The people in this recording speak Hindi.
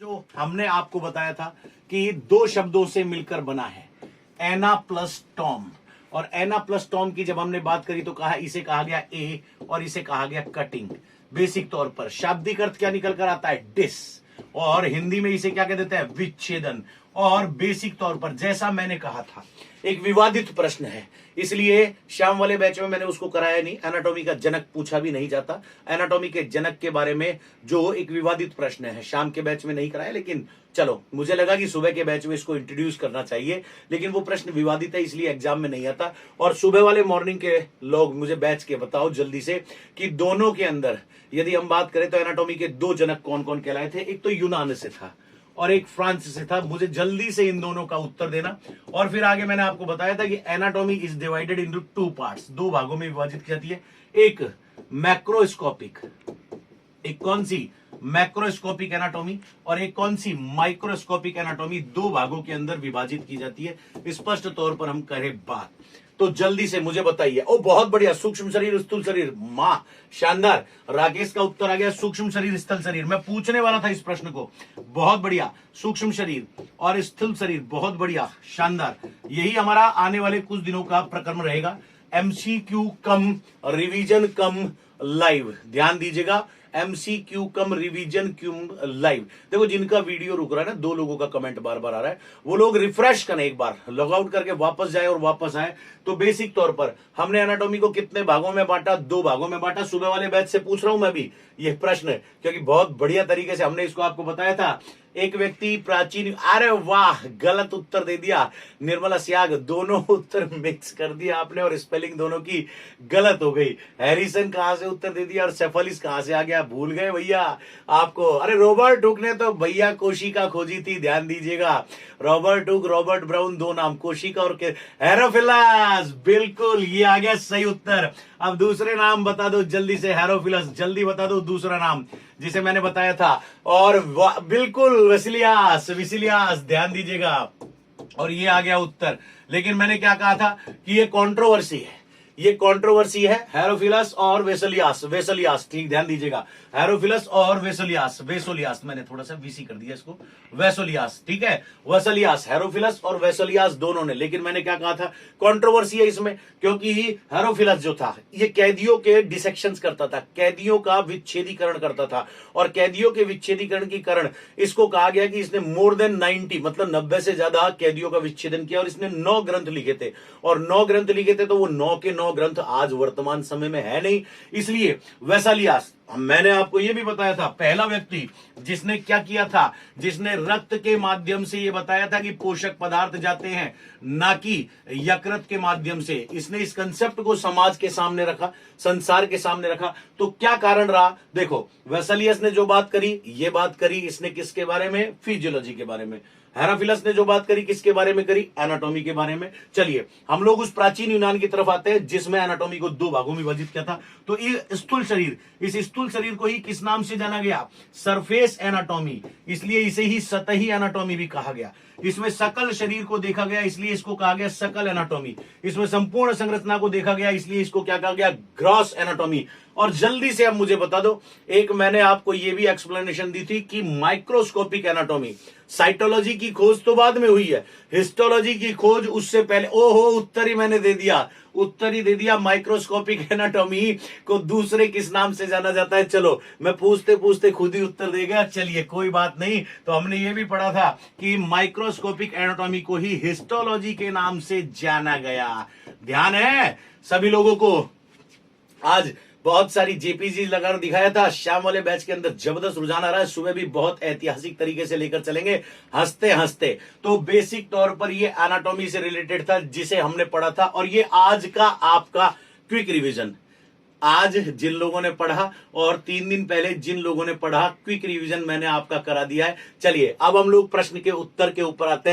जो हमने आपको बताया था कि दो शब्दों से मिलकर बना है, एना प्लस टॉम। और एना प्लस टॉम की जब हमने बात करी तो कहा इसे कहा गया ए और इसे कहा गया कटिंग। बेसिक तौर पर शाब्दिक अर्थ क्या निकल कर आता है, डिस, और हिंदी में इसे क्या कह देते हैं, विच्छेदन। और बेसिक तौर पर जैसा मैंने कहा था, एक विवादित प्रश्न है, इसलिए शाम वाले बैच में मैंने उसको कराया नहीं। एनाटॉमी का जनक पूछा भी नहीं जाता। एनाटॉमी के जनक के बारे में जो एक विवादित प्रश्न है, शाम के बैच में नहीं कराया, लेकिन चलो मुझे लगा कि सुबह के बैच में इसको इंट्रोड्यूस करना चाहिए, लेकिन वो प्रश्न विवादित है इसलिए एग्जाम में नहीं आता। और सुबह वाले मॉर्निंग के लोग मुझे बैच के बताओ जल्दी से कि दोनों के अंदर यदि हम बात करें तो एनाटॉमी के दो जनक कौन कौन कहलाए थे। एक तो यूनान से था और एक फ्रांस से था। मुझे जल्दी से इन दोनों का उत्तर देना। और फिर आगे मैंने आपको बताया था कि anatomy is divided into two parts, दो भागों में विभाजित की जाती है। एक मैक्रोस्कोपिक, एक कौन सी, मैक्रोस्कोपिक एनाटॉमी, और एक कौन सी, माइक्रोस्कोपिक एनाटॉमी। दो भागों के अंदर विभाजित की जाती है। स्पष्ट तौर पर हम करें बात तो जल्दी से मुझे बताइए। ओ बहुत बढ़िया, सूक्ष्म शरीर स्थूल शरीर, मां शानदार। राकेश का उत्तर आ गया सूक्ष्म शरीर स्थूल शरीर। मैं पूछने वाला था इस प्रश्न को, बहुत बढ़िया। सूक्ष्म शरीर और स्थूल शरीर, बहुत बढ़िया, शानदार। यही हमारा आने वाले कुछ दिनों का प्रक्रम रहेगा। एमसीक्यू कम रिवीजन कम लाइव, ध्यान दीजिएगा। एमसीक्यू कम रिवीजन क्यूम लाइव। देखो जिनका वीडियो रुक रहा है ना, दो लोगों का कमेंट बार बार आ रहा है, वो लोग रिफ्रेश करें, एक बार लॉग आउट करके वापस जाए और वापस आए। तो बेसिक तौर पर हमने एनाटॉमी को कितने भागों में बांटा, दो भागों में बांटा। सुबह वाले बैच से पूछ रहा हूं मैं भी ये प्रश्न, क्योंकि बहुत बढ़िया तरीके से हमने इसको आपको बताया था। एक व्यक्ति प्राचीन, अरे वाह गलत उत्तर दे दिया निर्मला स्याग, दोनों उत्तर मिक्स कर दिया आपने और स्पेलिंग दोनों की गलत हो गई। हैरिसन कहां से उत्तर दे दिया और सेफलिस कहां से आ गया, भूल गए भैया आपको। अरे रॉबर्ट हुक ने तो भैया कोशिका खोजी थी, ध्यान दीजिएगा। रॉबर्ट हुक, रॉबर्ट ब्राउन, दो नाम, कोशिका और हेरोफिलस, बिल्कुल ये आ गया सही उत्तर। अब दूसरे नाम बता दो जल्दी से, हेरोफिलस जल्दी बता दो दूसरा नाम जिसे मैंने बताया था। और बिल्कुल वेसिलियास, विसिलियास, ध्यान दीजिएगा। और ये आ गया उत्तर। लेकिन मैंने क्या कहा था कि ये कंट्रोवर्सी है, ये कंट्रोवर्सी है, हेरोफिलस और वेसलियास, वेसलियास, ठीक ध्यान दीजिएगा। हेरोफिलस और वेसलियास, वेसोलियास, मैंने थोड़ा सा वीसी कर दिया इसको, वेसोलियास, ठीक है। वेसलियास, हेरोफिलस और वेसलियास दोनों ने। लेकिन मैंने क्या कहा था, कंट्रोवर्सी है इसमें, क्योंकि हेरोफिलस जो था ये कैदियों के डिसेक्शंस करता था, कैदियों का विच्छेदीकरण करता था। और कैदियों के विच्छेदीकरण के कारण इसको कहा गया कि इसने मोर देन 90, मतलब 90 से ज्यादा कैदियों का विच्छेदन किया। और इसने 9 ग्रंथ लिखे थे, और 9 ग्रंथ लिखे थे तो वो 9 के 9 ग्रंथ आज वर्तमान समय में है नहीं। इसलिए वेसालियास, मैंने आपको यह भी बताया था, पहला व्यक्ति जिसने क्या किया था, जिसने रक्त के माध्यम से यह बताया था कि पोषक पदार्थ जाते हैं, ना कि यकृत के माध्यम से। इसने इस कंसेप्ट को समाज के सामने रखा, संसार के सामने रखा। तो क्या कारण रहा, देखो वेसालियस ने जो बात करी, ये बात करी इसने किसके बारे में, फिजियोलॉजी के बारे में। हेराफिलस ने जो बात करी किसके बारे में करी, एनाटॉमी के बारे में। चलिए हम लोग उस प्राचीन यूनान की तरफ आते हैं जिसमें एनाटॉमी को दो भागों में विभाजित किया था। तो ये स्थूल शरीर, इस स्थूल शरीर को ही किस नाम से जाना गया, सरफेस एनाटॉमी, इसलिए इसे ही सतही एनाटॉमी भी कहा गया। इसमें सकल शरीर को देखा गया इसलिए इसको कहा गया सकल एनाटॉमी। इसमें संपूर्ण संरचना को देखा गया इसलिए इसको क्या कहा गया, ग्रॉस एनाटॉमी। और जल्दी से अब मुझे बता दो, एक मैंने आपको यह भी एक्सप्लेनेशन दी थी कि माइक्रोस्कोपिक एनाटॉमी, साइटोलॉजी की खोज तो बाद में हुई है, हिस्टोलॉजी की खोज उससे पहले। ओहो उत्तर ही मैंने दे दिया, उत्तर ही दे दिया। माइक्रोस्कोपिक एनाटॉमी को दूसरे किस नाम से जाना जाता है, चलो मैं पूछते पूछते खुद ही उत्तर दे गया। चलिए कोई बात नहीं। तो हमने ये भी पढ़ा था कि माइक्रोस्कोपिक एनाटॉमी को ही हिस्टोलॉजी के नाम से जाना गया। ध्यान है सभी लोगों को। आज बहुत सारी जेपीजी लगाकर दिखाया था, शाम वाले बैच के अंदर जबरदस्त रुझान आ रहा है। सुबह भी बहुत ऐतिहासिक तरीके से लेकर चलेंगे, हंसते हंसते। तो बेसिक तौर पर ये एनाटॉमी से रिलेटेड था जिसे हमने पढ़ा था। और ये आज का आपका क्विक रिवीजन, आज जिन लोगों ने पढ़ा और 3 दिन पहले जिन लोगों ने पढ़ा, क्विक रिवीजन मैंने आपका करा दिया है। चलिए अब हम लोग प्रश्न के उत्तर के ऊपर आते हैं।